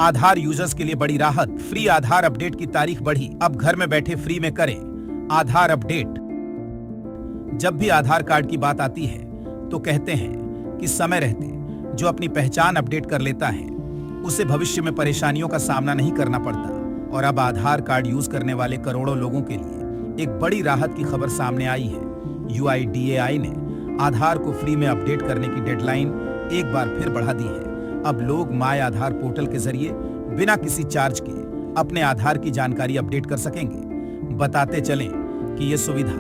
आधार users के लिए बड़ी राहत, फ्री आधार अपडेट की तारीख बढ़ी, अब घर में बैठे फ्री में करें आधार अपडेट। जब भी आधार कार्ड की बात आती है तो कहते हैं कि समय रहते जो अपनी पहचान अपडेट कर लेता है उसे भविष्य में परेशानियों का सामना नहीं करना पड़ता। और अब आधार कार्ड यूज करने वाले करोड़ों लोगों के लिए एक बड़ी राहत की खबर सामने आई है। UIDAI ने आधार को फ्री में अपडेट करने की डेडलाइन एक बार फिर बढ़ा दी है। अब लोग माय आधार पोर्टल के जरिए बिना किसी चार्ज के अपने आधार की जानकारी अपडेट कर सकेंगे। बताते चलें कि यह सुविधा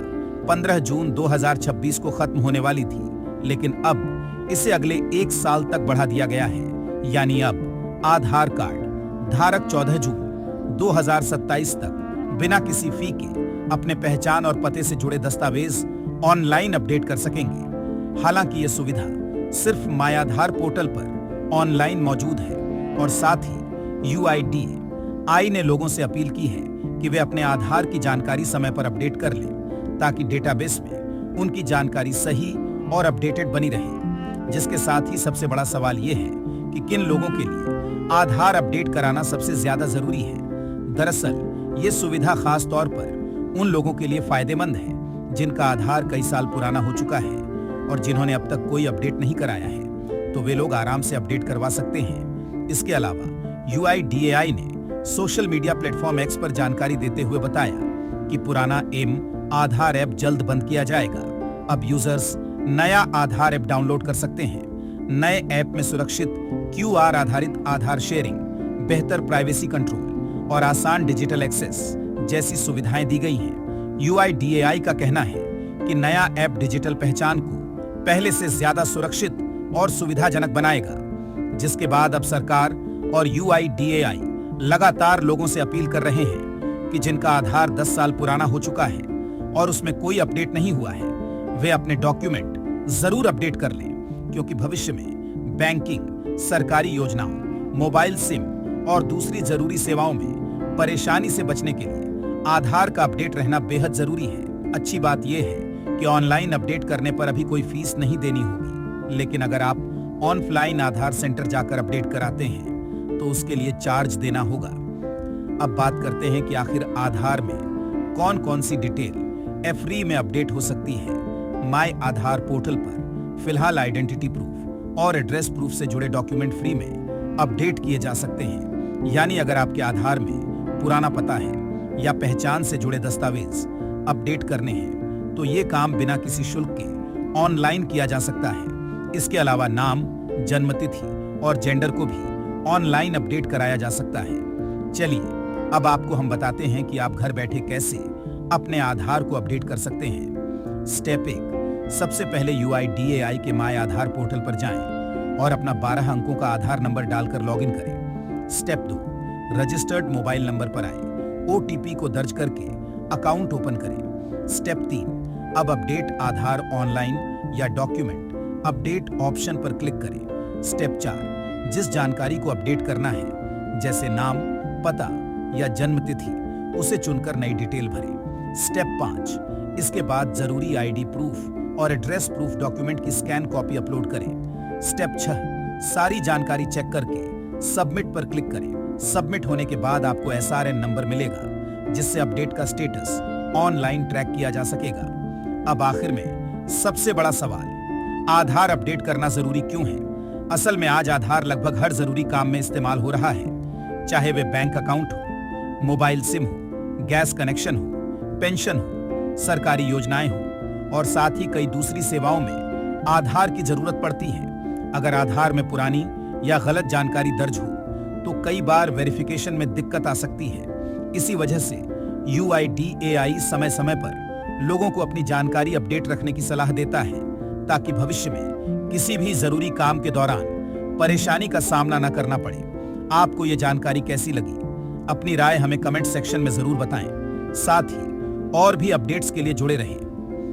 15 जून 2026 को खत्म होने वाली थी, लेकिन अब इसे अगले 1 साल तक बढ़ा दिया गया है। यानी अब आधार कार्ड धारक 14 जून 2027 तक बिना किसी फी के अपने पहचान और पते से जुड़े दस्तावेज ऑनलाइन अपडेट कर सकेंगे। हालांकि यह सुविधा सिर्फ माय आधार पोर्टल पर ऑनलाइन मौजूद है और साथ ही UIDAI ने लोगों से अपील की है कि वे अपने आधार की जानकारी समय पर अपडेट कर लें ताकि डेटाबेस में उनकी जानकारी सही और अपडेटेड बनी रहे। जिसके साथ ही सबसे बड़ा सवाल यह है कि किन लोगों के लिए आधार अपडेट कराना सबसे ज्यादा जरूरी है। दरअसल ये सुविधा खास तौर पर उन लोगों के लिए फायदेमंद है जिनका आधार कई साल पुराना हो चुका है और जिन्होंने अब तक कोई अपडेट नहीं कराया है, तो वे लोग आराम से अपडेट करवा सकते हैं। इसके अलावा UIDAI ने सोशल मीडिया प्लेटफॉर्म X पर जानकारी देते हुए बताया कि पुराना आधार ऐप जल्द बंद किया जाएगा। अब यूजर्स नया आधार ऐप डाउनलोड कर सकते हैं। नए ऐप में सुरक्षित QR आधारित आधार शेयरिंग, बेहतर प्राइवेसी कंट्रोल और आसान डिजिटल एक्सेस जैसी सुविधाएं दी गई हैं। UIDAI का कहना है कि नया ऐप डिजिटल पहचान को पहले से ज्यादा सुरक्षित और सुविधाजनक बनाएगा। जिसके बाद अब सरकार और UIDAI लगातार लोगों से अपील कर रहे हैं कि जिनका आधार 10 साल पुराना हो चुका है और उसमें कोई अपडेट नहीं हुआ है, वे अपने डॉक्यूमेंट जरूर अपडेट कर लें, क्योंकि भविष्य में बैंकिंग, सरकारी योजनाओं, मोबाइल सिम और दूसरी जरूरी सेवाओं में परेशानी से बचने के लिए आधार का अपडेट रहना बेहद जरूरी है। अच्छी बात यह है कि ऑनलाइन अपडेट करने पर अभी कोई फीस नहीं देनी होगी, लेकिन अगर आप ऑफलाइन आधार सेंटर जाकर अपडेट कराते हैं तो उसके लिए चार्ज देना होगा। अब बात करते हैं कि आखिर आधार में कौन कौन सी डिटेल फ्री में अपडेट हो सकती है। माय आधार पोर्टल पर फिलहाल आइडेंटिटी प्रूफ और एड्रेस प्रूफ से जुड़े डॉक्यूमेंट फ्री में अपडेट किए जा सकते हैं। यानी अगर आपके आधार में पुराना पता है या पहचान से जुड़े दस्तावेज अपडेट करने हैं तो ये काम बिना किसी शुल्क के ऑनलाइन किया जा सकता है। इसके अलावा नाम, जन्मतिथि और जेंडर को भी ऑनलाइन अपडेट कराया जा सकता है। चलिए अब आपको हम बताते हैं कि आप घर बैठे कैसे अपने आधार को अपडेट कर सकते हैं। स्टेप 1, सबसे पहले UIDAI के माय आधार पोर्टल पर जाएं और अपना 12 अंकों का आधार नंबर डालकर लॉगिन करें। स्टेप 2, रजिस्टर्ड मोबाइल नंबर पर आए, OTP को दर्ज करके अकाउंट ओपन करें। स्टेप 3, अब अपडेट आधार ऑनलाइन या डॉक्यूमेंट अपडेट ऑप्शन पर क्लिक करें। स्टेप 4, जिस जानकारी को अपडेट करना है जैसे नाम, पता या जन्म तिथि, उसे चुनकर नई डिटेल भरें। स्टेप 5, इसके बाद जरूरी ID प्रूफ और एड्रेस प्रूफ डॉक्यूमेंट की स्कैन कॉपी अपलोड करें। स्टेप 6, सारी जानकारी चेक करके सबमिट पर क्लिक करें। सबमिट होने के बाद आपको SRN नंबर मिलेगा जिससे अपडेट का स्टेटस ऑनलाइन ट्रैक किया जा सकेगा। अब आखिर में सबसे बड़ा सवाल, आधार अपडेट करना जरूरी क्यों है? असल में आज आधार लगभग हर जरूरी काम में इस्तेमाल हो रहा है, चाहे वे बैंक अकाउंट हो, मोबाइल सिम हो, गैस कनेक्शन हो, पेंशन हो, सरकारी योजनाएं हो और साथ ही कई दूसरी सेवाओं में आधार की जरूरत पड़ती है। अगर आधार में पुरानी या गलत जानकारी दर्ज हो तो कई बार वेरिफिकेशन में दिक्कत आ सकती है। इसी वजह से UIDAI समय समय पर लोगों को अपनी जानकारी अपडेट रखने की सलाह देता है ताकि भविष्य में किसी भी जरूरी काम के दौरान परेशानी का सामना न करना पड़े। आपको ये जानकारी कैसी लगी? अपनी राय हमें कमेंट सेक्शन में जरूर बताएं। साथ ही और भी अपडेट्स के लिए जुड़े रहें।